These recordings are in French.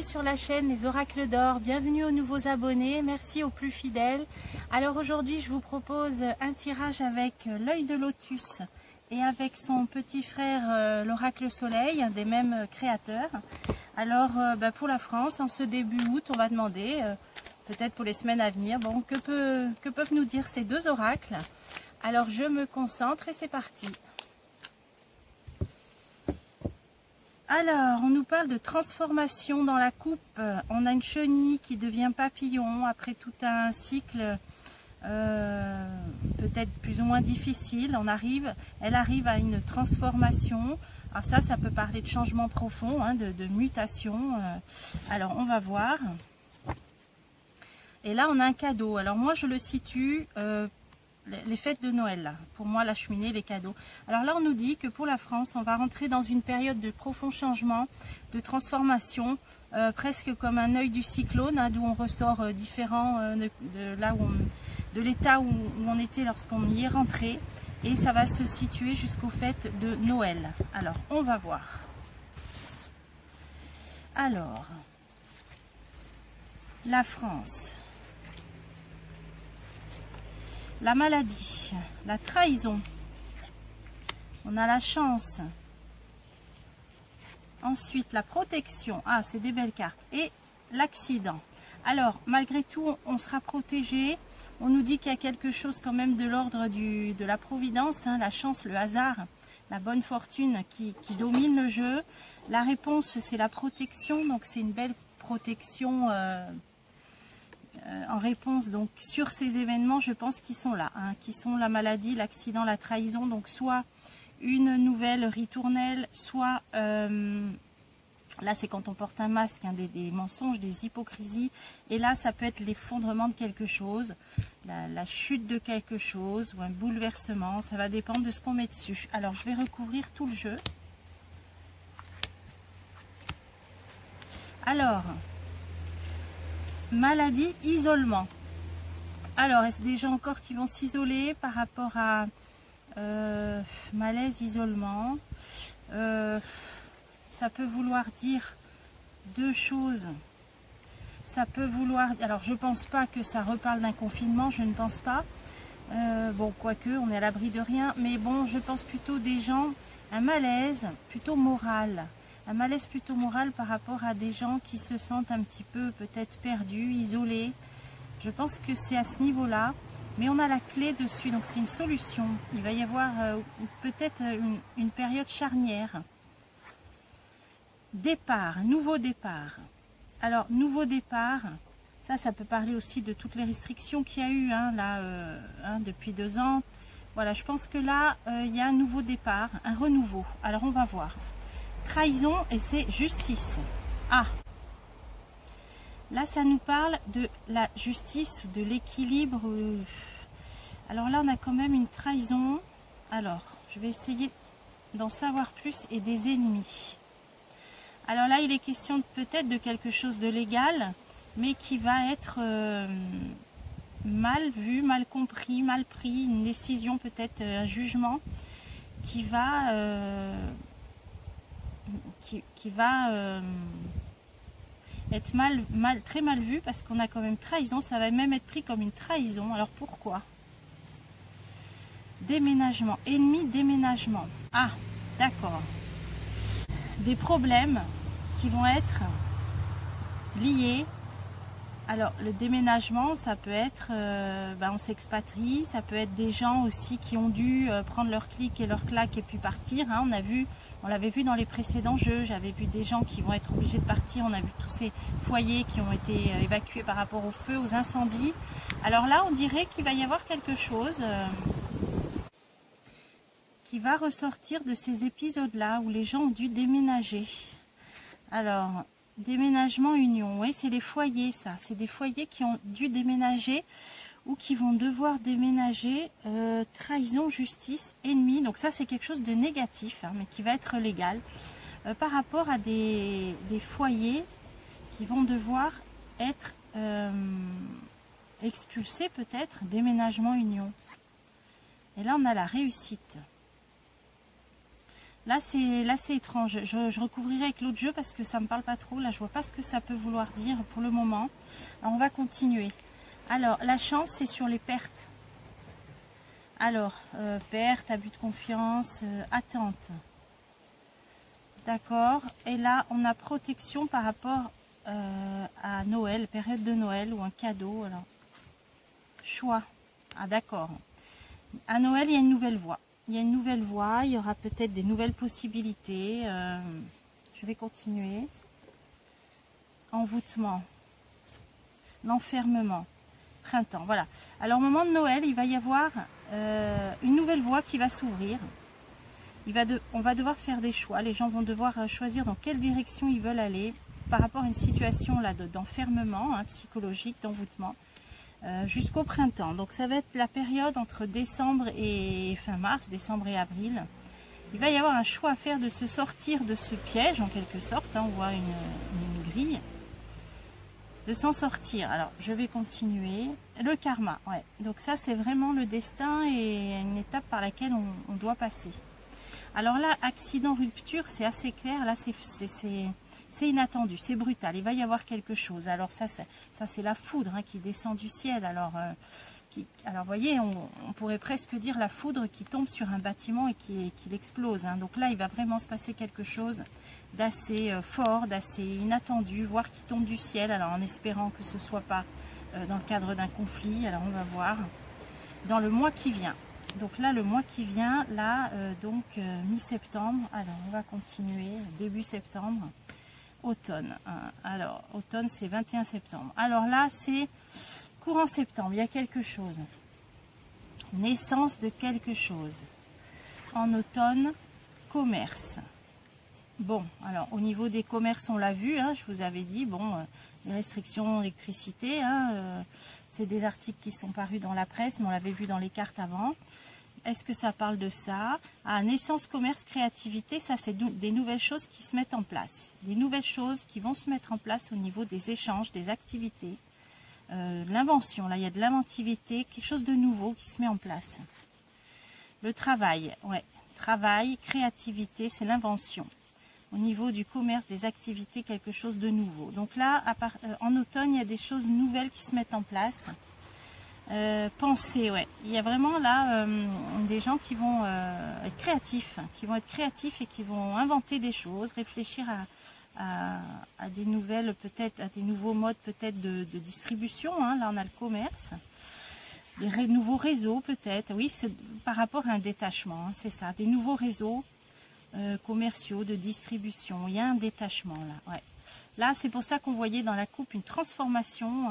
Bienvenue sur la chaîne Les Oracles d'Or, bienvenue aux nouveaux abonnés, merci aux plus fidèles. Alors aujourd'hui je vous propose un tirage avec l'œil de lotus et avec son petit frère l'oracle soleil, un des mêmes créateurs. Alors pour la France, en ce début août, on va demander, peut-être pour les semaines à venir, bon, que peuvent nous dire ces deux oracles. Alors je me concentre et c'est parti. Alors, on nous parle de transformation dans la coupe. On a une chenille qui devient papillon après tout un cycle peut-être plus ou moins difficile. Elle arrive à une transformation. Alors ça peut parler de changement profond, hein, de mutation. Alors, on va voir. Et là, on a un cadeau. Alors moi, je le situe... les fêtes de Noël, là. Pour moi, la cheminée, les cadeaux. Alors là, on nous dit que pour la France, on va rentrer dans une période de profond changement, de transformation, presque comme un œil du cyclone, hein, d'où on ressort différent de l'état où on était lorsqu'on y est rentré. Et ça va se situer jusqu'aux fêtes de Noël. Alors, on va voir. Alors, la France. La maladie, la trahison, on a la chance, ensuite la protection, ah c'est des belles cartes, et l'accident. Alors malgré tout on sera protégé, on nous dit qu'il y a quelque chose quand même de l'ordre de la providence, hein, la chance, le hasard, la bonne fortune qui domine le jeu. La réponse c'est la protection, donc c'est une belle protection en réponse donc sur ces événements, je pense qu'ils sont là, hein, qui sont la maladie, l'accident, la trahison, donc soit une nouvelle ritournelle, soit là c'est quand on porte un masque, hein, des mensonges, des hypocrisies, et là ça peut être l'effondrement de quelque chose, la chute de quelque chose ou un bouleversement, ça va dépendre de ce qu'on met dessus. Alors je vais recouvrir tout le jeu. Alors maladie, isolement. Alors, est-ce des gens encore qui vont s'isoler par rapport à malaise, isolement? Ça peut vouloir dire deux choses. Ça peut vouloir... Alors, je pense pas que ça reparle d'un confinement, je ne pense pas. Bon, quoique, on est à l'abri de rien. Mais bon, je pense plutôt des gens, un malaise plutôt moral. Un malaise plutôt moral par rapport à des gens qui se sentent un petit peu peut-être perdus, isolés. Je pense que c'est à ce niveau-là, mais on a la clé dessus, donc c'est une solution. Il va y avoir peut-être une période charnière. Départ, nouveau départ. Alors, nouveau départ, ça peut parler aussi de toutes les restrictions qu'il y a eu hein, là, depuis 2 ans. Voilà, je pense que là, il y a un nouveau départ, un renouveau. Alors, on va voir. Trahison et c'est justice. Ah, là ça nous parle de la justice, de l'équilibre. Alors là on a quand même une trahison. Alors je vais essayer d'en savoir plus et des ennemis. Alors là il est question peut-être de quelque chose de légal, mais qui va être mal vu, mal compris, mal pris. Une décision peut-être, un jugement qui va... qui va être très mal vu parce qu'on a quand même trahison, ça va même être pris comme une trahison. Alors pourquoi? Déménagement, ennemi, déménagement. Ah, d'accord. Des problèmes qui vont être liés. Alors le déménagement, ça peut être, on s'expatrie, ça peut être des gens aussi qui ont dû prendre leur clic et leur claque et puis partir. Hein. On l'avait vu dans les précédents jeux, j'avais vu des gens qui vont être obligés de partir, on a vu tous ces foyers qui ont été évacués par rapport au feu, aux incendies. Alors là, on dirait qu'il va y avoir quelque chose qui va ressortir de ces épisodes-là où les gens ont dû déménager. Alors, déménagement, union, oui, c'est les foyers, ça. C'est des foyers qui ont dû déménager ou qui vont devoir déménager, trahison, justice, ennemi. Donc ça c'est quelque chose de négatif, hein, mais qui va être légal, par rapport à des foyers qui vont devoir être expulsés peut-être, déménagement, union. Et là on a la réussite. Là c'est étrange. Je recouvrirai avec l'autre jeu parce que ça me parle pas trop. Là je vois pas ce que ça peut vouloir dire pour le moment. Alors on va continuer. Alors la chance c'est sur les pertes. Alors perte, abus de confiance, attente. D'accord. Et là on a protection par rapport à Noël, période de Noël ou un cadeau. Alors choix. Ah d'accord. À Noël il y a une nouvelle voie. Il y a une nouvelle voie, il y aura peut-être des nouvelles possibilités. Je vais continuer. Envoûtement. L'enfermement. Printemps, voilà. Alors au moment de Noël, il va y avoir une nouvelle voie qui va s'ouvrir. On va devoir faire des choix. Les gens vont devoir choisir dans quelle direction ils veulent aller par rapport à une situation là d'enfermement psychologique, d'envoûtement. Jusqu'au printemps. Donc ça va être la période entre décembre et fin mars, décembre et avril. Il va y avoir un choix à faire de se sortir de ce piège en quelque sorte. On voit une grille. De s'en sortir. Alors je vais continuer. Le karma, ouais. Donc ça c'est vraiment le destin et une étape par laquelle on doit passer. Alors là, accident, rupture, c'est assez clair. Là c'est inattendu, c'est brutal, il va y avoir quelque chose. Alors ça c'est la foudre qui descend du ciel. Alors vous voyez, on pourrait presque dire la foudre qui tombe sur un bâtiment et qui explose. Donc là, il va vraiment se passer quelque chose d'assez fort, d'assez inattendu, voire qui tombe du ciel. Alors en espérant que ce ne soit pas dans le cadre d'un conflit. Alors on va voir dans le mois qui vient. Donc là, le mois qui vient, là, mi-septembre. Alors on va continuer, début septembre. Automne. Alors, automne, c'est 21 septembre. Alors là, c'est courant septembre. Il y a quelque chose. Naissance de quelque chose. En automne, commerce. Bon, alors, au niveau des commerces, on l'a vu. Je vous avais dit, bon, les restrictions d'électricité, c'est des articles qui sont parus dans la presse, mais on l'avait vu dans les cartes avant. Est-ce que ça parle de ça? Naissance, commerce, créativité, ça c'est des nouvelles choses qui se mettent en place. Des nouvelles choses qui vont se mettre en place au niveau des échanges, des activités. L'invention, là il y a de l'inventivité, quelque chose de nouveau qui se met en place. Le travail, ouais. Travail, créativité, c'est l'invention. Au niveau du commerce, des activités, quelque chose de nouveau. Donc là, en automne, il y a des choses nouvelles qui se mettent en place. Penser, ouais. Il y a vraiment là des gens qui vont être créatifs, et qui vont inventer des choses, réfléchir à des nouvelles, peut-être, à des nouveaux modes peut-être de distribution. Là, on a le commerce, des nouveaux réseaux peut-être, oui, par rapport à un détachement, c'est ça, des nouveaux réseaux commerciaux de distribution. Il y a un détachement là, ouais. Là, c'est pour ça qu'on voyait dans la coupe une transformation,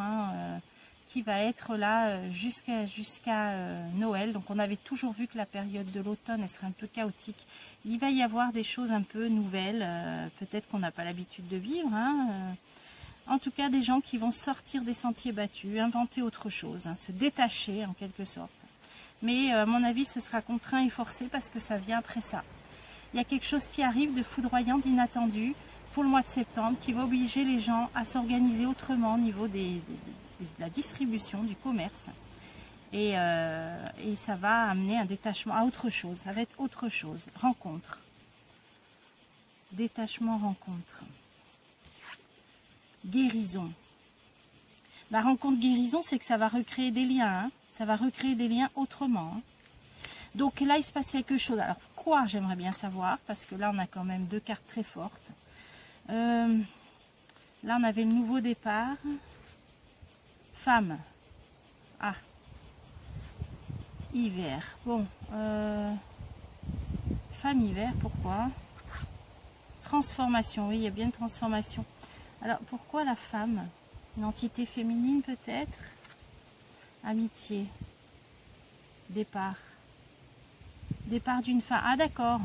qui va être là jusqu'à Noël. Donc on avait toujours vu que la période de l'automne, elle serait un peu chaotique. Il va y avoir des choses un peu nouvelles, peut-être qu'on n'a pas l'habitude de vivre. En tout cas, des gens qui vont sortir des sentiers battus, inventer autre chose, se détacher en quelque sorte. Mais à mon avis, ce sera contraint et forcé parce que ça vient après ça. Il y a quelque chose qui arrive de foudroyant, d'inattendu pour le mois de septembre, qui va obliger les gens à s'organiser autrement au niveau de la distribution, du commerce. Et ça va amener un détachement à autre chose. Ça va être autre chose. Rencontre. Détachement, rencontre. Guérison. La rencontre guérison, c'est que ça va recréer des liens. Ça va recréer des liens autrement. Donc là, il se passe quelque chose. Alors, quoi, j'aimerais bien savoir, parce que là, on a quand même deux cartes très fortes. Là, on avait le nouveau départ. Femme. Ah. Hiver. Bon. Femme, hiver, pourquoi? Transformation, oui, il y a bien une transformation. Alors, pourquoi la femme? Une entité féminine, peut-être? Amitié. Départ. Départ d'une femme. Ah, d'accord.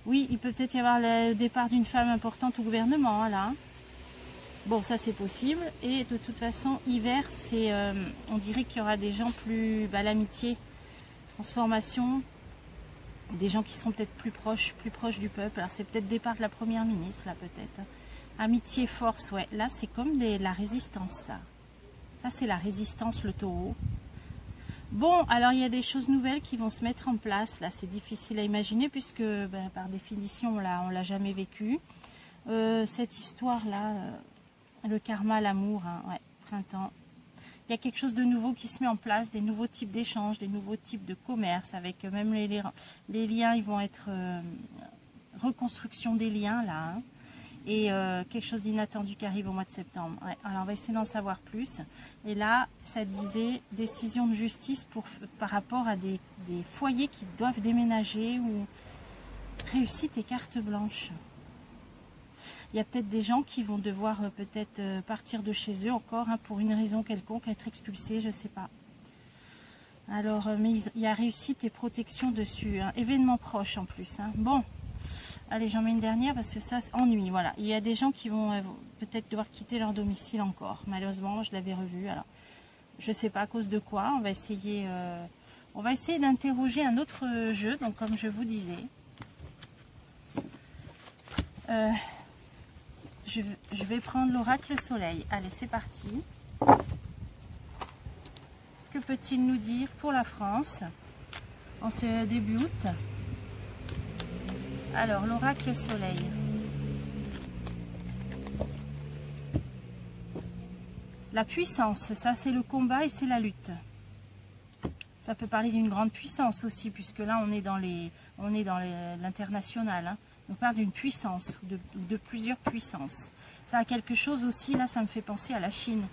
Oui, il peut peut-être y avoir le départ d'une femme importante au gouvernement, là. Bon, ça c'est possible. Et de toute façon, hiver, c'est, on dirait qu'il y aura des gens plus, l'amitié, transformation, des gens qui seront peut-être plus proches du peuple. Alors c'est peut-être départ de la première ministre, là peut-être. Amitié, force, ouais. Là c'est comme la résistance, ça. Ça c'est la résistance, le taureau. Bon, alors il y a des choses nouvelles qui vont se mettre en place. Là, c'est difficile à imaginer puisque par définition, on l'a jamais vécu. Cette histoire-là, le karma, l'amour, hein, ouais, printemps. Il y a quelque chose de nouveau qui se met en place, des nouveaux types d'échanges, des nouveaux types de commerce, avec même les liens, ils vont être reconstruction des liens là, hein, et quelque chose d'inattendu qui arrive au mois de septembre. Ouais, alors on va essayer d'en savoir plus. Et là, ça disait décision de justice par rapport à des foyers qui doivent déménager ou réussite et carte blanche. Il y a peut-être des gens qui vont devoir peut-être partir de chez eux encore hein, pour une raison quelconque, être expulsés, je ne sais pas. Alors, mais il y a réussite et protection dessus. Hein. Événement proche en plus. Hein. Bon, allez, j'en mets une dernière parce que ça, ennuie. Voilà, il y a des gens qui vont peut-être devoir quitter leur domicile encore. Malheureusement, je l'avais revu. Alors, je ne sais pas à cause de quoi. On va essayer d'interroger un autre jeu. Donc, comme je vous disais. Je vais prendre l'oracle soleil. Allez, c'est parti. Que peut-il nous dire pour la France en ce début août? Alors, l'oracle soleil. La puissance, ça c'est le combat et c'est la lutte. Ça peut parler d'une grande puissance aussi, puisque là on est dans l'international. Hein. On parle d'une puissance, ou de plusieurs puissances. Ça a quelque chose aussi, là ça me fait penser à la Chine.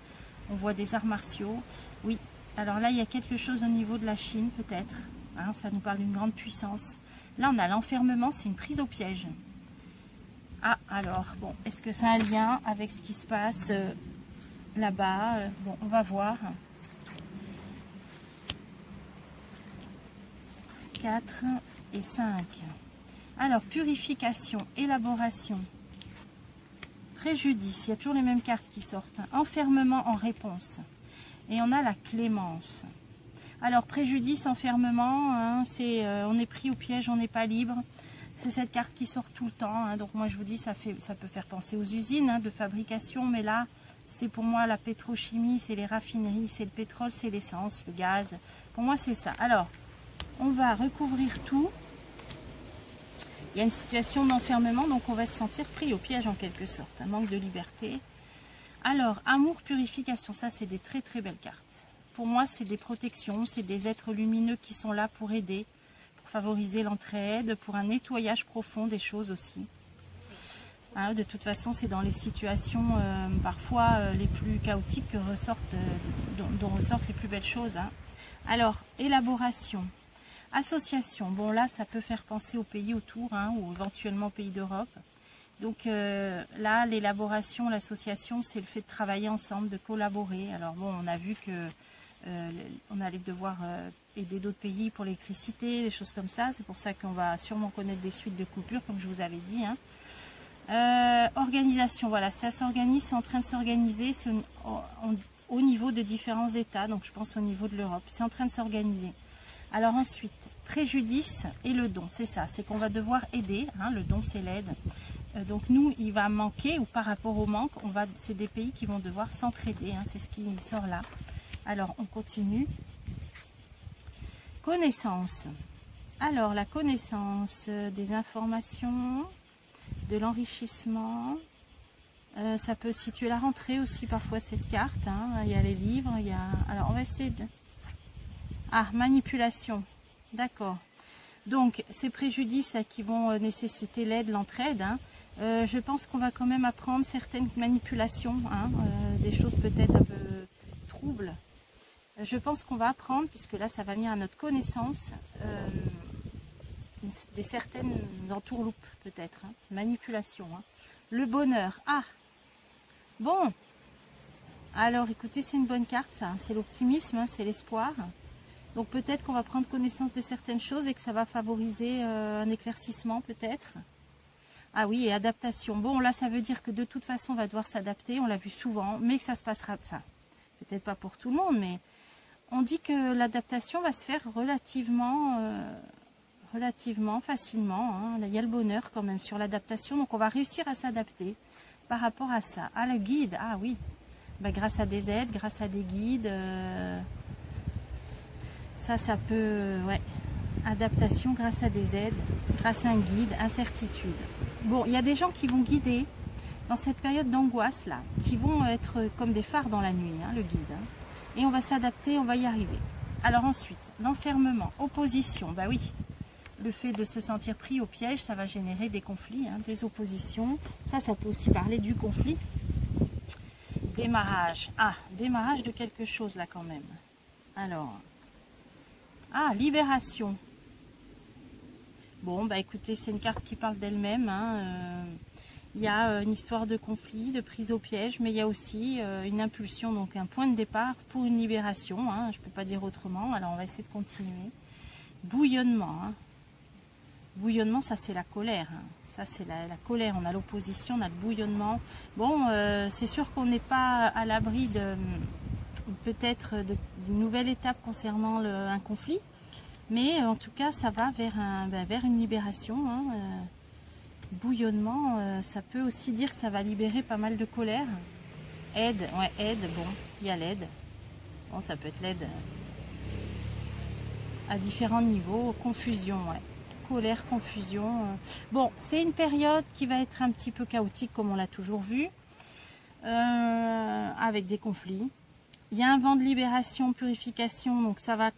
On voit des arts martiaux. Oui, alors là il y a quelque chose au niveau de la Chine peut-être. Hein, ça nous parle d'une grande puissance. Là on a l'enfermement, c'est une prise au piège. Ah alors, bon, est-ce que ça a un lien avec ce qui se passe là-bas? Bon, on va voir. 4 et 5. Alors, purification, élaboration, préjudice, il y a toujours les mêmes cartes qui sortent. Hein. Enfermement en réponse. Et on a la clémence. Alors, préjudice, enfermement, hein, c'est on est pris au piège, on n'est pas libre. C'est cette carte qui sort tout le temps. Hein. Donc, moi, je vous dis, ça peut faire penser aux usines hein, de fabrication. Mais là, c'est pour moi la pétrochimie, c'est les raffineries, c'est le pétrole, c'est l'essence, le gaz. Pour moi, c'est ça. Alors, on va recouvrir tout. Il y a une situation d'enfermement, donc on va se sentir pris au piège en quelque sorte. Un manque de liberté. Alors, amour, purification, ça c'est des très très belles cartes. Pour moi, c'est des protections, c'est des êtres lumineux qui sont là pour aider, pour favoriser l'entraide, pour un nettoyage profond des choses aussi. Hein, de toute façon, c'est dans les situations parfois les plus chaotiques que dont ressortent les plus belles choses. Hein. Alors, élaboration. Association, bon là ça peut faire penser aux pays autour hein, ou éventuellement aux pays d'Europe. Donc là l'élaboration, l'association c'est le fait de travailler ensemble, de collaborer. Alors bon on a vu que on allait devoir aider d'autres pays pour l'électricité, des choses comme ça. C'est pour ça qu'on va sûrement connaître des suites de coupures comme je vous avais dit. Hein. Organisation, voilà ça s'organise, c'est en train de s'organiser, c'est au niveau de différents États, donc je pense au niveau de l'Europe, c'est en train de s'organiser. Alors ensuite, préjudice et le don, c'est ça, c'est qu'on va devoir aider, hein, le don c'est l'aide. Donc nous, il va manquer, ou par rapport au manque, c'est des pays qui vont devoir s'entraider, hein, c'est ce qui sort là. Alors on continue. Connaissance. Alors la connaissance des informations, de l'enrichissement, ça peut situer la rentrée aussi parfois cette carte, hein, il y a les livres, il y a... Alors on va essayer de... Ah, manipulation, d'accord. Donc, ces préjudices là, qui vont nécessiter l'aide, l'entraide, hein, je pense qu'on va quand même apprendre certaines manipulations, hein, des choses peut-être un peu troubles. Je pense qu'on va apprendre, puisque là, ça va venir à notre connaissance, des certaines entourloupes peut-être, hein, manipulation. Hein. Le bonheur, ah, bon, alors écoutez, c'est une bonne carte ça, c'est l'optimisme, hein, c'est l'espoir. Donc peut-être qu'on va prendre connaissance de certaines choses et que ça va favoriser un éclaircissement peut-être. Ah oui, et adaptation. Bon, là ça veut dire que de toute façon on va devoir s'adapter, on l'a vu souvent, mais que ça se passera, enfin, peut-être pas pour tout le monde, mais on dit que l'adaptation va se faire relativement facilement. Hein. Il y a le bonheur quand même sur l'adaptation, donc on va réussir à s'adapter par rapport à ça. Ah, le guide, ah oui, bah, grâce à des aides, grâce à des guides... Ça peut, ouais, adaptation grâce à des aides, grâce à un guide, incertitude. Bon, il y a des gens qui vont guider dans cette période d'angoisse là, qui vont être comme des phares dans la nuit, hein, le guide. Hein. Et on va s'adapter, on va y arriver. Alors ensuite, l'enfermement, opposition, bah oui, le fait de se sentir pris au piège, ça va générer des conflits, hein, des oppositions. Ça peut aussi parler du conflit. Démarrage, démarrage de quelque chose là quand même. Alors, libération. Bon, bah écoutez, c'est une carte qui parle d'elle-même. Hein. Il y a une histoire de conflit, de prise au piège, mais il y a aussi une impulsion, donc un point de départ pour une libération. Hein. Je ne peux pas dire autrement, alors on va essayer de continuer. Bouillonnement. Hein. Bouillonnement, ça c'est la colère. Hein. Ça c'est la colère, on a l'opposition, on a le bouillonnement. Bon, c'est sûr qu'on n'est pas à l'abri de peut-être d'une nouvelle étape concernant un conflit. Mais en tout cas, ça va vers une libération. Hein. Bouillonnement, ça peut aussi dire que ça va libérer pas mal de colère. Aide, ouais, aide, bon, il y a l'aide. Bon, ça peut être l'aide à différents niveaux. Confusion, ouais. Colère, confusion. Bon, c'est une période qui va être un petit peu chaotique, comme on l'a toujours vu, avec des conflits. Il y a un vent de libération, purification, donc ça va...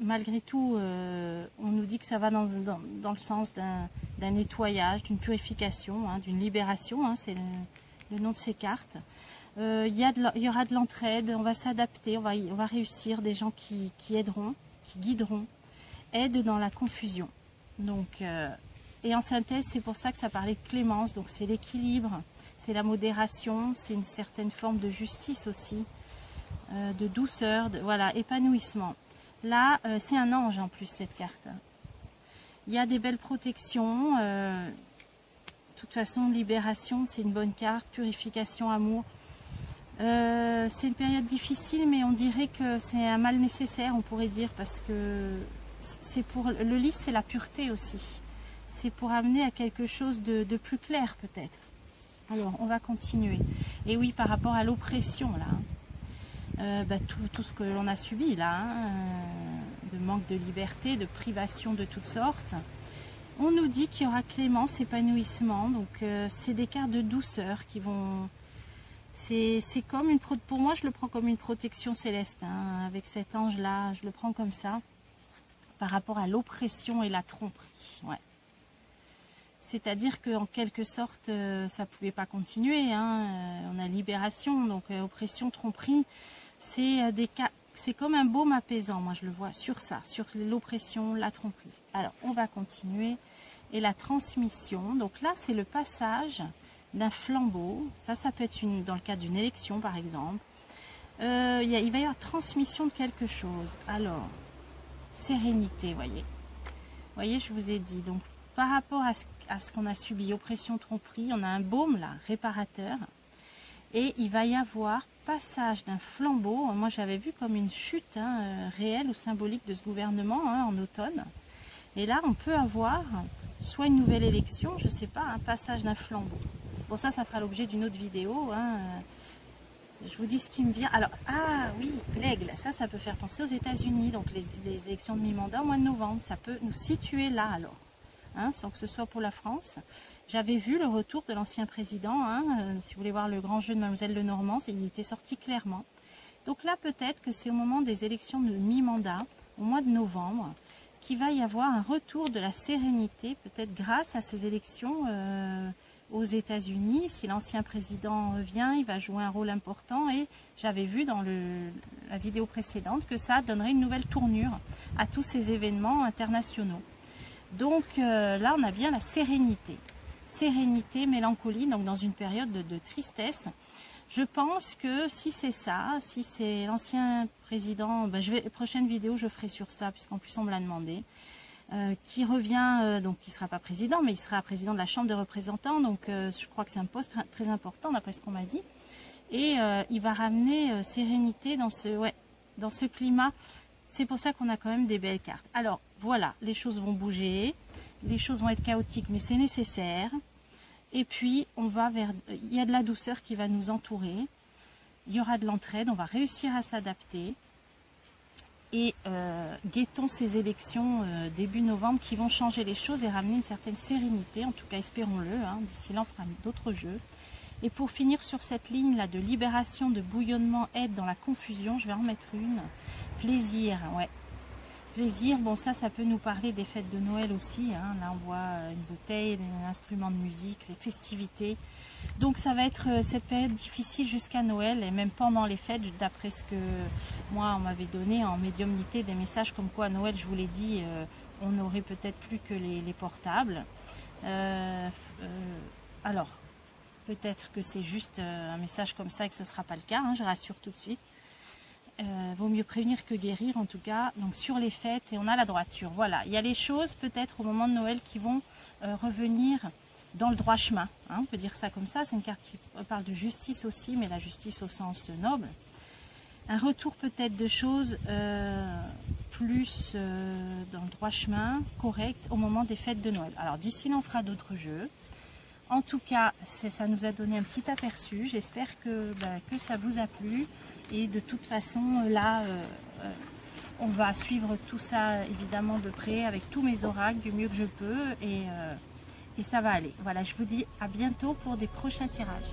Malgré tout, on nous dit que ça va dans le sens d'un nettoyage, d'une purification, hein, d'une libération, hein, c'est le nom de ces cartes. Il y aura de l'entraide, on va s'adapter, on va réussir, des gens qui aideront, qui guideront, aident dans la confusion. Donc, et en synthèse, c'est pour ça que ça parlait de clémence, donc c'est l'équilibre, c'est la modération, c'est une certaine forme de justice aussi, de douceur, voilà, épanouissement. Là, c'est un ange en plus, cette carte. Il y a des belles protections. De toute façon, libération, c'est une bonne carte. Purification, amour. C'est une période difficile, mais on dirait que c'est un mal nécessaire, on pourrait dire, parce que c'est pour le lys, c'est la pureté aussi. C'est pour amener à quelque chose de plus clair, peut-être. Alors, on va continuer. Et oui, par rapport à l'oppression, là. Tout ce que l'on a subi là, hein, de manque de liberté, de privation de toutes sortes. On nous dit qu'il y aura clémence, épanouissement, donc c'est des cartes de douceur qui vont... C'est comme une... Pour moi, je le prends comme une protection céleste, hein, avec cet ange-là, je le prends comme ça, par rapport à l'oppression et la tromperie, ouais. C'est-à-dire qu'en quelque sorte, ça ne pouvait pas continuer, hein, on a libération, donc oppression, tromperie, c'est comme un baume apaisant, moi je le vois sur ça, sur l'oppression, la tromperie. Alors, on va continuer. Et la transmission, donc là, c'est le passage d'un flambeau. Ça peut être dans le cadre d'une élection, par exemple. Il va y avoir transmission de quelque chose. Alors, sérénité, voyez. Vous voyez, je vous ai dit. Donc, par rapport à ce qu'on a subi, oppression, tromperie, on a un baume, là, réparateur. Et il va y avoir passage d'un flambeau. Moi, j'avais vu comme une chute réelle ou symbolique de ce gouvernement hein, en automne. Et là, on peut avoir soit une nouvelle élection, je ne sais pas, un passage d'un flambeau. Bon, ça fera l'objet d'une autre vidéo. Hein. Je vous dis ce qui me vient. Alors, oui, l'aigle, ça peut faire penser aux États-Unis. Donc, les élections de mi-mandat au mois de novembre, ça peut nous situer là, alors. Hein, sans que ce soit pour la France. J'avais vu le retour de l'ancien président, hein, si vous voulez voir le grand jeu de Mademoiselle Lenormand, il était sorti clairement. Donc là, peut-être que c'est au moment des élections de mi-mandat, au mois de novembre, qu'il va y avoir un retour de la sérénité, peut-être grâce à ces élections aux États-Unis. Si l'ancien président revient, il va jouer un rôle important. Et j'avais vu dans la vidéo précédente que ça donnerait une nouvelle tournure à tous ces événements internationaux. Donc là, on a bien la sérénité. Sérénité, mélancolie, donc dans une période de tristesse. Je pense que si c'est ça, si c'est l'ancien président, prochaine vidéo je ferai sur ça, puisqu'en plus on me l'a demandé, qui revient, donc qui ne sera pas président, mais il sera président de la Chambre des représentants, donc je crois que c'est un poste très important d'après ce qu'on m'a dit. Et il va ramener sérénité dans ce climat. C'est pour ça qu'on a quand même des belles cartes. Alors voilà, les choses vont bouger, les choses vont être chaotiques, mais c'est nécessaire. Et puis, il y a de la douceur qui va nous entourer. Il y aura de l'entraide, on va réussir à s'adapter. Et guettons ces élections début novembre qui vont changer les choses et ramener une certaine sérénité, en tout cas espérons-le, hein. D'ici là on fera d'autres jeux. Et pour finir sur cette ligne là de libération, de bouillonnement, aide dans la confusion, je vais en mettre une. Plaisir, ouais. Plaisir, bon ça peut nous parler des fêtes de Noël aussi, hein. Là on voit une bouteille, un instrument de musique, les festivités. Donc ça va être cette période difficile jusqu'à Noël et même pendant les fêtes, d'après ce que moi on m'avait donné en médiumnité, des messages comme quoi à Noël, je vous l'ai dit, on n'aurait peut-être plus que les portables. Alors, peut-être que c'est juste un message comme ça et que ce ne sera pas le cas, hein, je rassure tout de suite. Vaut mieux prévenir que guérir en tout cas. Donc sur les fêtes, et on a la droiture. Voilà, il y a les choses peut-être au moment de Noël qui vont revenir dans le droit chemin, hein, on peut dire ça comme ça. C'est une carte qui parle de justice aussi, mais la justice au sens noble. Un retour peut-être de choses plus dans le droit chemin, correct, au moment des fêtes de Noël. Alors d'ici là, on fera d'autres jeux. En tout cas, ça nous a donné un petit aperçu. J'espère que ça vous a plu. Et de toute façon, là, on va suivre tout ça évidemment de près avec tous mes oracles du mieux que je peux. Et ça va aller. Voilà, je vous dis à bientôt pour des prochains tirages.